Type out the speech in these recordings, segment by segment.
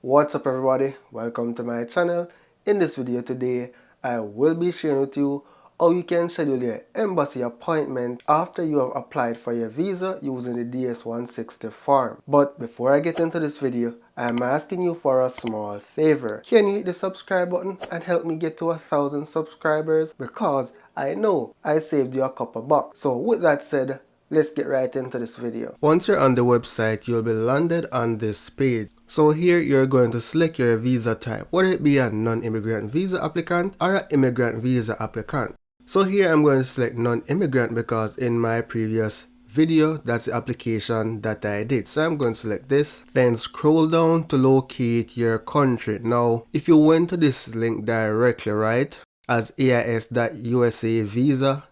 What's up everybody, welcome to my channel. In this video today, I will be sharing with you how you can schedule your embassy appointment after you have applied for your visa using the DS-160 form. But before I get into this video, I'm asking you for a small favor. Can you hit the subscribe button and help me get to 1,000 subscribers? Because I know I saved you a couple bucks. So with that said, let's get right into this video. Once you're on the website, you'll be landed on this page. So here you're going to select your visa type, whether it be a non-immigrant visa applicant or an immigrant visa applicant. So here I'm going to select non-immigrant because in my previous video, that's the application that I did. So I'm going to select this, then scroll down to locate your country. Now, if you went to this link directly, right, as ais.usa visa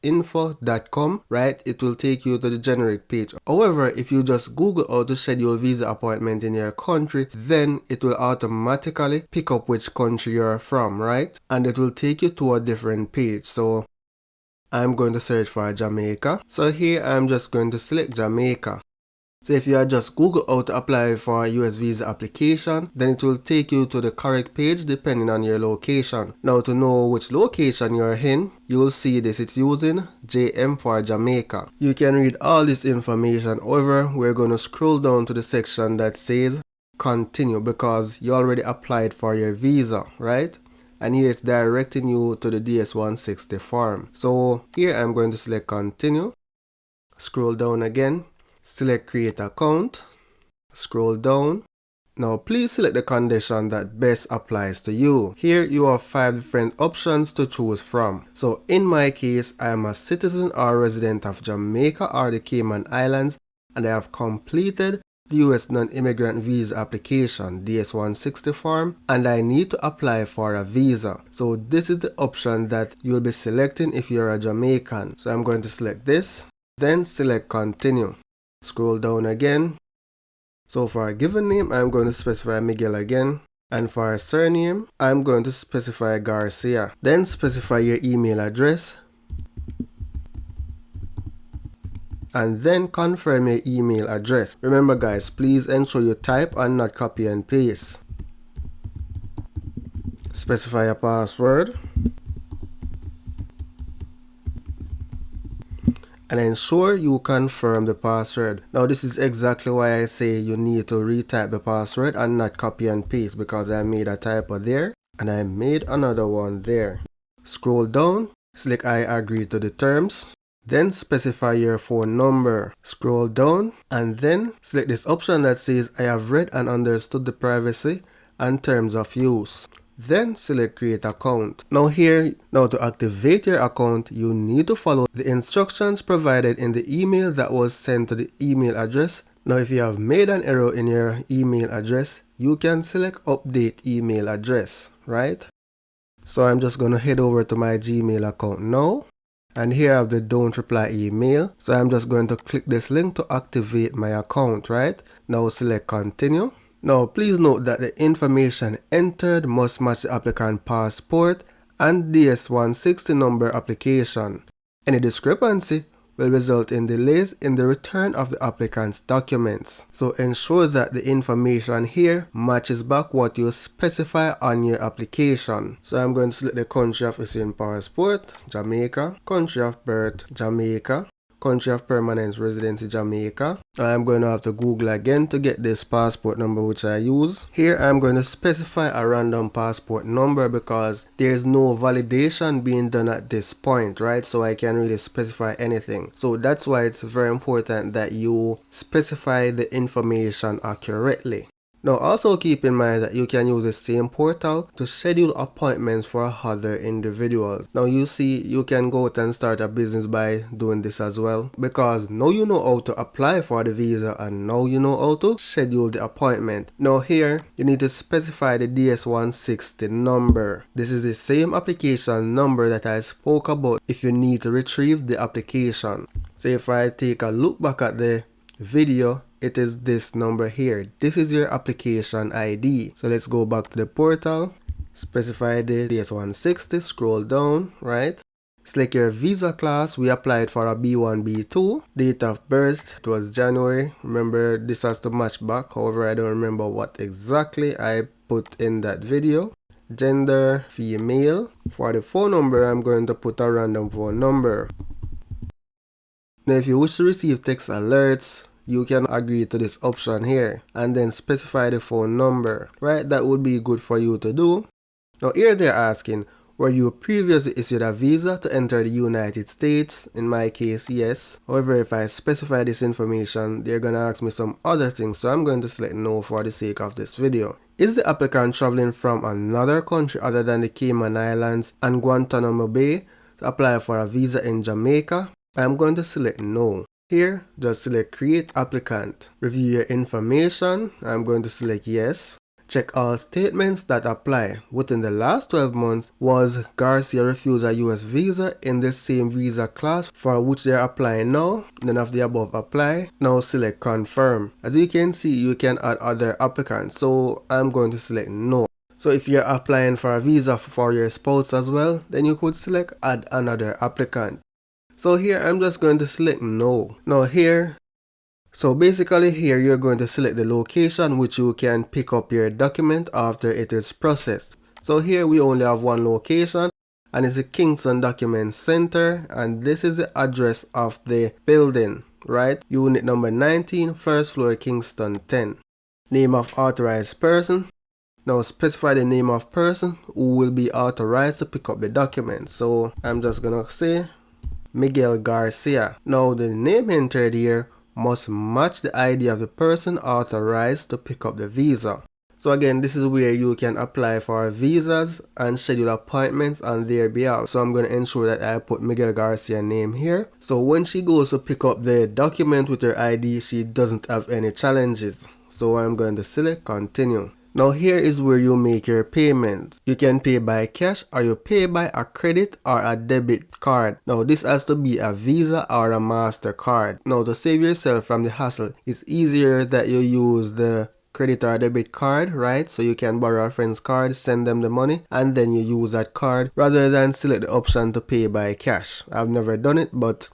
info.com, right, it will take you to the generic page. However, if you just Google how to schedule visa appointment in your country, then it will automatically pick up which country you're from, right, and it will take you to a different page. So I'm going to search for Jamaica. So here I'm just going to select Jamaica. So if you just Google how to apply for a US visa application, then it will take you to the correct page depending on your location. Now to know which location you're in, you will see this, it's using JM for Jamaica. You can read all this information. However, we're going to scroll down to the section that says continue because you already applied for your visa, right? And here it's directing you to the DS-160 form. So here I'm going to select continue, scroll down again, select create account, scroll down. Now please select the condition that best applies to you. Here you have 5 different options to choose from. So in my case, I am a citizen or resident of Jamaica or the Cayman Islands, and I have completed the US non-immigrant visa application DS-160 form, and I need to apply for a visa. So this is the option that you'll be selecting if you're a Jamaican. So I'm going to select this, then select continue. Scroll down again. So for a given name, I'm going to specify Miguel again. And for a surname, I'm going to specify Garcia. Then specify your email address. And then confirm your email address. Remember guys, please ensure you type and not copy and paste. Specify a password. And ensure you confirm the password. Now this is exactly why I say you need to retype the password and not copy and paste, because I made a typo there and I made another one there. Scroll down, select I agree to the terms. Then specify your phone number. Scroll down and then select this option that says I have read and understood the privacy and terms of use. Then select create account. Now to activate your account, you need to follow the instructions provided in the email that was sent to the email address. Now if you have made an error in your email address, you can select update email address, right? So I'm just going to head over to my Gmail account now. And here I have the don't reply email. So I'm just going to click this link to activate my account, right? Now select continue. Now please note that the information entered must match the applicant passport and DS-160 number application. Any discrepancy will result in delays in the return of the applicant's documents. So ensure that the information here matches back what you specify on your application. So I'm going to select the country of issuing passport, Jamaica, country of birth, Jamaica, country of permanent residency, Jamaica. I'm going to have to Google again to get this passport number which I use. Here I'm going to specify a random passport number because there's no validation being done at this point, right? So I can't really specify anything. So that's why it's very important that you specify the information accurately. Now also keep in mind that you can use the same portal to schedule appointments for other individuals. Now you see, you can go out and start a business by doing this as well, because now you know how to apply for the visa and now you know how to schedule the appointment. Now here you need to specify the DS-160 number. This is the same application number that I spoke about if you need to retrieve the application. So if I take a look back at the video, it is this number here. This is your application ID. So let's go back to the portal, specify the DS-160, scroll down, right? Select your visa class. We applied for a B1, B2. Date of birth, it was January. Remember, this has to match back. However, I don't remember what exactly I put in that video. Gender, female. For the phone number, I'm going to put a random phone number. Now, if you wish to receive text alerts, you can agree to this option here and then specify the phone number, right? That would be good for you to do. Now, here they're asking, were you previously issued a visa to enter the United States? In my case, yes. However, if I specify this information, they're going to ask me some other things, so I'm going to select no for the sake of this video. Is the applicant traveling from another country other than the Cayman Islands and Guantanamo Bay to apply for a visa in Jamaica? I'm going to select no. Here, just select create applicant. Review your information. I'm going to select yes. Check all statements that apply. Within the last 12 months, was Garcia refused a US visa in the same visa class for which they're applying now? None of the above apply. Now select confirm. As you can see, you can add other applicants. So I'm going to select no. So if you're applying for a visa for your spouse as well, then you could select add another applicant. So here I'm just going to select no. Now here, so basically here you're going to select the location which you can pick up your document after it is processed. So here we only have one location and it's the Kingston Document Center, and this is the address of the building, right? Unit number 19, first floor, Kingston 10. Name of authorized person. Now specify the name of person who will be authorized to pick up the document. So I'm just gonna say Miguel Garcia. Now the name entered here must match the ID of the person authorized to pick up the visa. So again, this is where you can apply for visas and schedule appointments on their behalf. So I'm going to ensure that I put Miguel Garcia name here. So when she goes to pick up the document with her ID, she doesn't have any challenges. So I'm going to select continue. Now here is where you make your payment. You can pay by cash or you pay by a credit or a debit card. Now this has to be a Visa or a MasterCard. Now to save yourself from the hassle, it's easier that you use the credit or debit card, right? So you can borrow a friend's card, send them the money, and then you use that card rather than select the option to pay by cash. I've never done it, but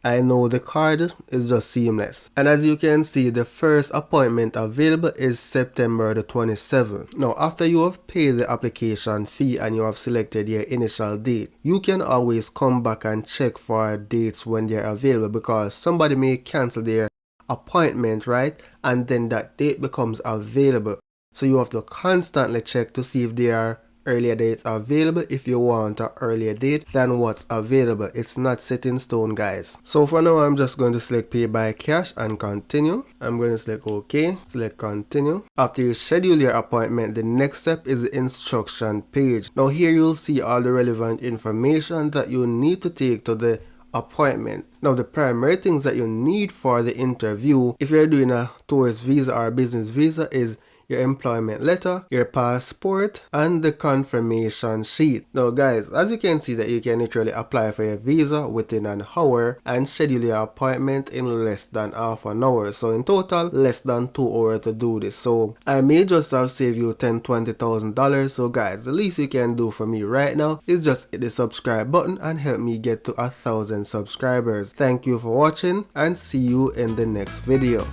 I know the card is just seamless. And as you can see, the first appointment available is September the 27th. Now, after you have paid the application fee and you have selected your initial date, you can always come back and check for dates when they're available, because somebody may cancel their appointment, right? And then that date becomes available. So you have to constantly check to see if there are earlier dates available if you want an earlier date than what's available. It's not set in stone, guys. So for now, I'm just going to select pay by cash and continue. I'm going to select OK, select continue. After you schedule your appointment, the next step is the instruction page. Now here you'll see all the relevant information that you need to take to the appointment. Now the primary things that you need for the interview, if you're doing a tourist visa or a business visa, is your employment letter, your passport, and the confirmation sheet. Now guys, as you can see that you can literally apply for your visa within an hour and schedule your appointment in less than half an hour. So in total, less than 2 hours to do this. So I may just have saved you $10,000-$20,000. So guys, the least you can do for me right now is just hit the subscribe button and help me get to 1,000 subscribers. Thank you for watching and see you in the next video.